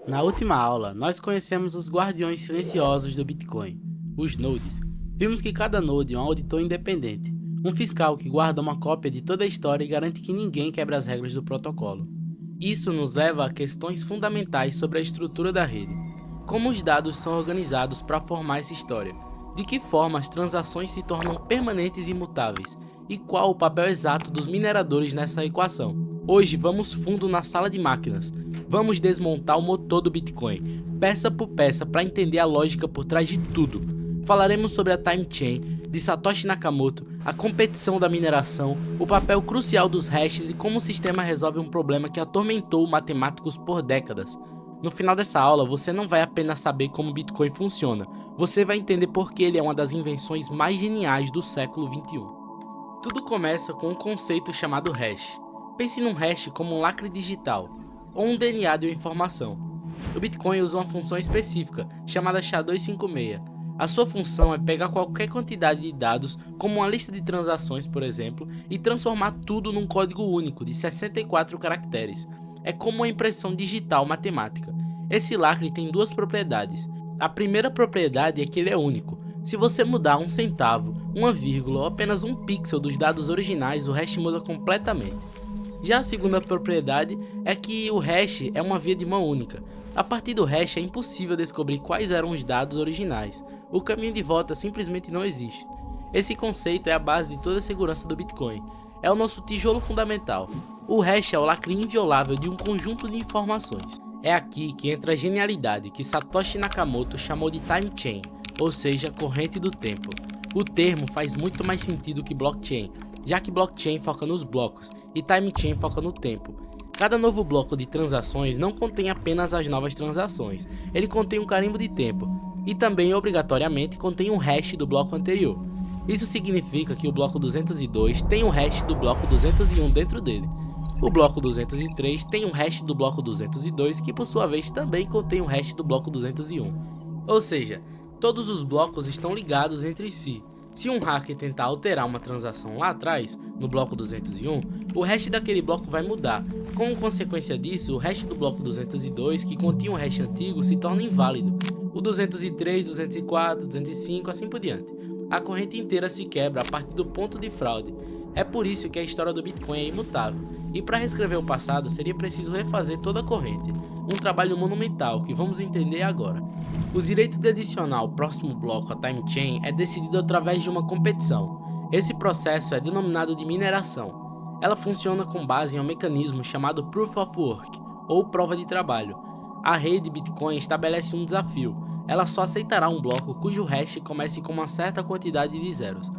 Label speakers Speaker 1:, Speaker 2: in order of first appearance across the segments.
Speaker 1: Na última aula, nós conhecemos os guardiões silenciosos do Bitcoin, os nodes. Vimos que cada node é um auditor independente, um fiscal que guarda uma cópia de toda a história e garante que ninguém quebre as regras do protocolo. Isso nos leva a questões fundamentais sobre a estrutura da rede. Como os dados são organizados para formar essa história? De que forma as transações se tornam permanentes e imutáveis? E qual o papel exato dos mineradores nessa equação? Hoje vamos fundo na sala de máquinas. Vamos desmontar o motor do Bitcoin, peça por peça, para entender a lógica por trás de tudo. Falaremos sobre a Time Chain, de Satoshi Nakamoto, a competição da mineração, o papel crucial dos hashes e como o sistema resolve um problema que atormentou matemáticos por décadas. No final dessa aula, você não vai apenas saber como o Bitcoin funciona, você vai entender por que ele é uma das invenções mais geniais do século XXI. Tudo começa com um conceito chamado hash. Pense num hash como um lacre digital, ou um DNA de uma informação. O Bitcoin usa uma função específica, chamada SHA-256. A sua função é pegar qualquer quantidade de dados, como uma lista de transações, por exemplo, e transformar tudo num código único de 64 caracteres. É como uma impressão digital matemática. Esse lacre tem duas propriedades. A primeira propriedade é que ele é único. Se você mudar um centavo, uma vírgula ou apenas um pixel dos dados originais, o hash muda completamente. Já a segunda propriedade é que o hash é uma via de mão única. A partir do hash é impossível descobrir quais eram os dados originais. O caminho de volta simplesmente não existe. Esse conceito é a base de toda a segurança do Bitcoin. É o nosso tijolo fundamental. O hash é o lacre inviolável de um conjunto de informações. É aqui que entra a genialidade que Satoshi Nakamoto chamou de Time Chain, ou seja, corrente do tempo. O termo faz muito mais sentido que blockchain, já que blockchain foca nos blocos e time chain foca no tempo. Cada novo bloco de transações não contém apenas as novas transações, ele contém um carimbo de tempo e também obrigatoriamente contém um hash do bloco anterior. Isso significa que o bloco 202 tem um hash do bloco 201 dentro dele. O bloco 203 tem um hash do bloco 202 que por sua vez também contém um hash do bloco 201. Ou seja, todos os blocos estão ligados entre si. Se um hacker tentar alterar uma transação lá atrás, no bloco 201, o hash daquele bloco vai mudar. Como consequência disso, o hash do bloco 202, que continha um hash antigo, se torna inválido. O 203, 204, 205, assim por diante. A corrente inteira se quebra a partir do ponto de fraude. É por isso que a história do Bitcoin é imutável. E para reescrever o passado, seria preciso refazer toda a corrente. Um trabalho monumental que vamos entender agora. O direito de adicionar o próximo bloco à time chain é decidido através de uma competição. Esse processo é denominado de mineração. Ela funciona com base em um mecanismo chamado Proof of Work, ou prova de trabalho. A rede Bitcoin estabelece um desafio. Ela só aceitará um bloco cujo hash comece com uma certa quantidade de zeros.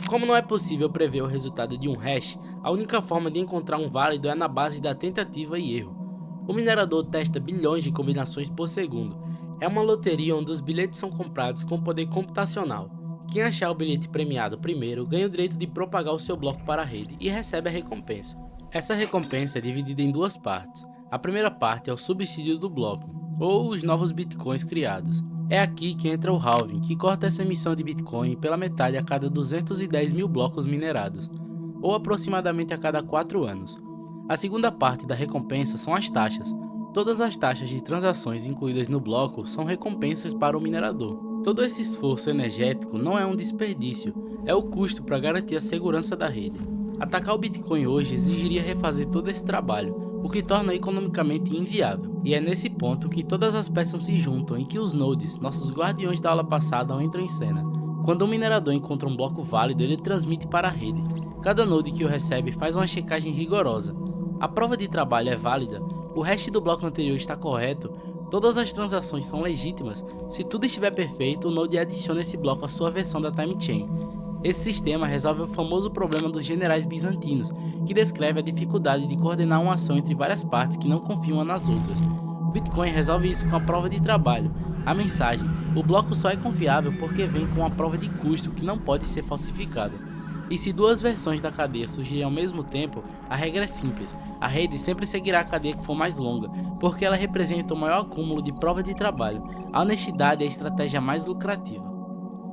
Speaker 1: Como não é possível prever o resultado de um hash, a única forma de encontrar um válido é na base da tentativa e erro. O minerador testa bilhões de combinações por segundo. É uma loteria onde os bilhetes são comprados com poder computacional. Quem achar o bilhete premiado primeiro ganha o direito de propagar o seu bloco para a rede e recebe a recompensa. Essa recompensa é dividida em duas partes. A primeira parte é o subsídio do bloco, ou os novos bitcoins criados. É aqui que entra o halving, que corta essa emissão de Bitcoin pela metade a cada 210 mil blocos minerados, ou aproximadamente a cada 4 anos. A segunda parte da recompensa são as taxas. Todas as taxas de transações incluídas no bloco são recompensas para o minerador. Todo esse esforço energético não é um desperdício, é o custo para garantir a segurança da rede. Atacar o Bitcoin hoje exigiria refazer todo esse trabalho, o que torna economicamente inviável. E é nesse ponto que todas as peças se juntam e que os nodes, nossos guardiões da aula passada, entram em cena. Quando um minerador encontra um bloco válido, ele transmite para a rede. Cada node que o recebe faz uma checagem rigorosa. A prova de trabalho é válida, o hash do bloco anterior está correto, todas as transações são legítimas. Se tudo estiver perfeito, o node adiciona esse bloco à sua versão da time chain. Esse sistema resolve o famoso problema dos generais bizantinos, que descreve a dificuldade de coordenar uma ação entre várias partes que não confiam umas nas outras. O Bitcoin resolve isso com a prova de trabalho. A mensagem: o bloco só é confiável porque vem com uma prova de custo que não pode ser falsificada. E se duas versões da cadeia surgirem ao mesmo tempo, a regra é simples: a rede sempre seguirá a cadeia que for mais longa, porque ela representa o maior acúmulo de prova de trabalho. A honestidade é a estratégia mais lucrativa.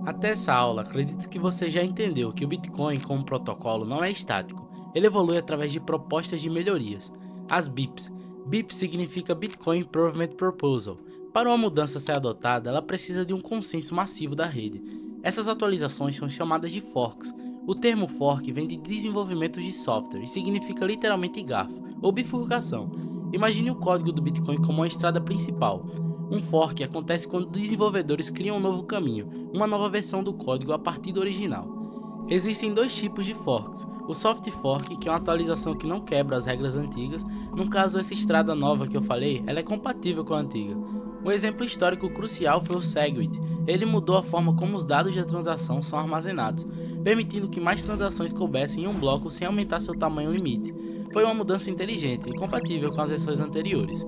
Speaker 1: Até essa aula, acredito que você já entendeu que o Bitcoin como protocolo não é estático, ele evolui através de propostas de melhorias. As BIPs BIP significa Bitcoin Improvement Proposal. Para uma mudança ser adotada, ela precisa de um consenso massivo da rede. Essas atualizações são chamadas de forks. O termo fork vem de desenvolvimento de software e significa literalmente garfo, ou bifurcação. Imagine o código do Bitcoin como uma estrada principal. Um fork acontece quando desenvolvedores criam um novo caminho, uma nova versão do código a partir do original. Existem dois tipos de forks. O soft fork, que é uma atualização que não quebra as regras antigas. No caso, essa estrada nova que eu falei, ela é compatível com a antiga. Um exemplo histórico crucial foi o Segwit. Ele mudou a forma como os dados de transação são armazenados, permitindo que mais transações coubessem em um bloco sem aumentar seu tamanho limite. Foi uma mudança inteligente e compatível com as versões anteriores.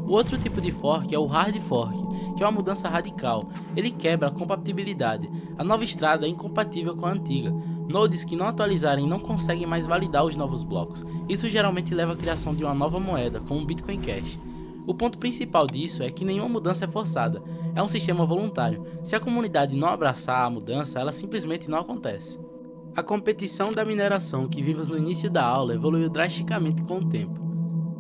Speaker 1: O outro tipo de fork é o hard fork, que é uma mudança radical. Ele quebra a compatibilidade. A nova estrada é incompatível com a antiga. Nodes que não atualizarem não conseguem mais validar os novos blocos. Isso geralmente leva à criação de uma nova moeda, como o Bitcoin Cash. O ponto principal disso é que nenhuma mudança é forçada, é um sistema voluntário. Se a comunidade não abraçar a mudança, ela simplesmente não acontece. A competição da mineração que vimos no início da aula evoluiu drasticamente com o tempo.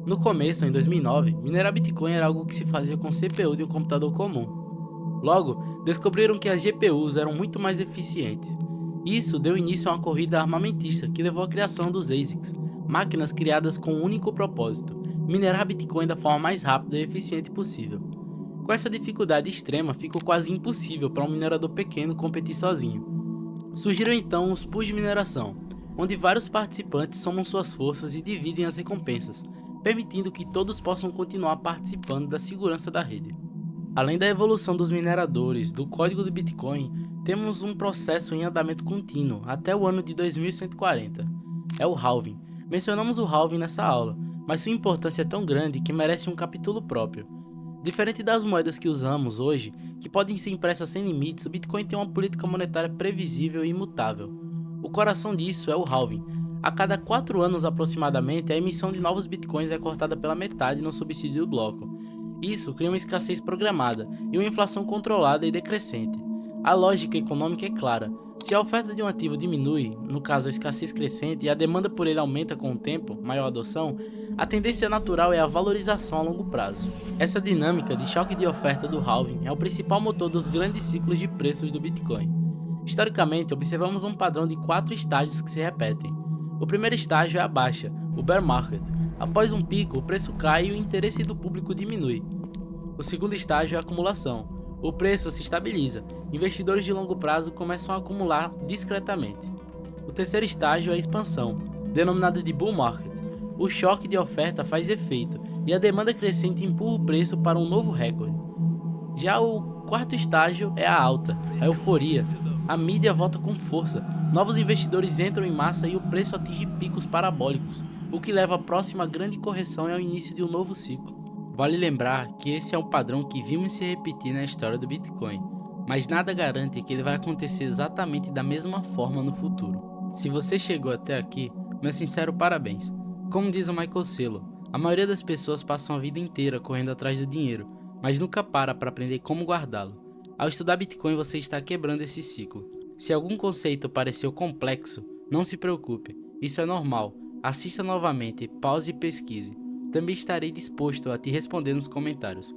Speaker 1: No começo, em 2009, minerar Bitcoin era algo que se fazia com CPU de um computador comum. Logo, descobriram que as GPUs eram muito mais eficientes. Isso deu início a uma corrida armamentista que levou à criação dos ASICs, máquinas criadas com um único propósito: minerar Bitcoin da forma mais rápida e eficiente possível. Com essa dificuldade extrema, ficou quase impossível para um minerador pequeno competir sozinho. Surgiram então os pools de mineração, onde vários participantes somam suas forças e dividem as recompensas, permitindo que todos possam continuar participando da segurança da rede. Além da evolução dos mineradores, do código do Bitcoin, temos um processo em andamento contínuo até o ano de 2140. É o halving. Mencionamos o halving nessa aula, mas sua importância é tão grande que merece um capítulo próprio. Diferente das moedas que usamos hoje, que podem ser impressas sem limites, o Bitcoin tem uma política monetária previsível e imutável. O coração disso é o halving. A cada 4 anos aproximadamente, a emissão de novos Bitcoins é cortada pela metade no subsídio do bloco. Isso cria uma escassez programada e uma inflação controlada e decrescente. A lógica econômica é clara. Se a oferta de um ativo diminui, no caso a escassez crescente, e a demanda por ele aumenta com o tempo, maior adoção, a tendência natural é a valorização a longo prazo. Essa dinâmica de choque de oferta do halving é o principal motor dos grandes ciclos de preços do Bitcoin. Historicamente, observamos um padrão de 4 estágios que se repetem. O primeiro estágio é a baixa, o bear market. Após um pico, o preço cai e o interesse do público diminui. O segundo estágio é a acumulação. O preço se estabiliza. Investidores de longo prazo começam a acumular discretamente. O terceiro estágio é a expansão, denominada de bull market. O choque de oferta faz efeito e a demanda crescente empurra o preço para um novo recorde. Já o quarto estágio é a alta, a euforia. A mídia volta com força, novos investidores entram em massa e o preço atinge picos parabólicos, o que leva à próxima grande correção e ao início de um novo ciclo. Vale lembrar que esse é um padrão que vimos se repetir na história do Bitcoin, mas nada garante que ele vai acontecer exatamente da mesma forma no futuro. Se você chegou até aqui, meu sincero parabéns. Como diz o Michael Saylor, a maioria das pessoas passam a vida inteira correndo atrás do dinheiro, mas nunca para aprender como guardá-lo. Ao estudar Bitcoin, você está quebrando esse ciclo. Se algum conceito pareceu complexo, não se preocupe, isso é normal. Assista novamente, pause e pesquise. Também estarei disposto a te responder nos comentários.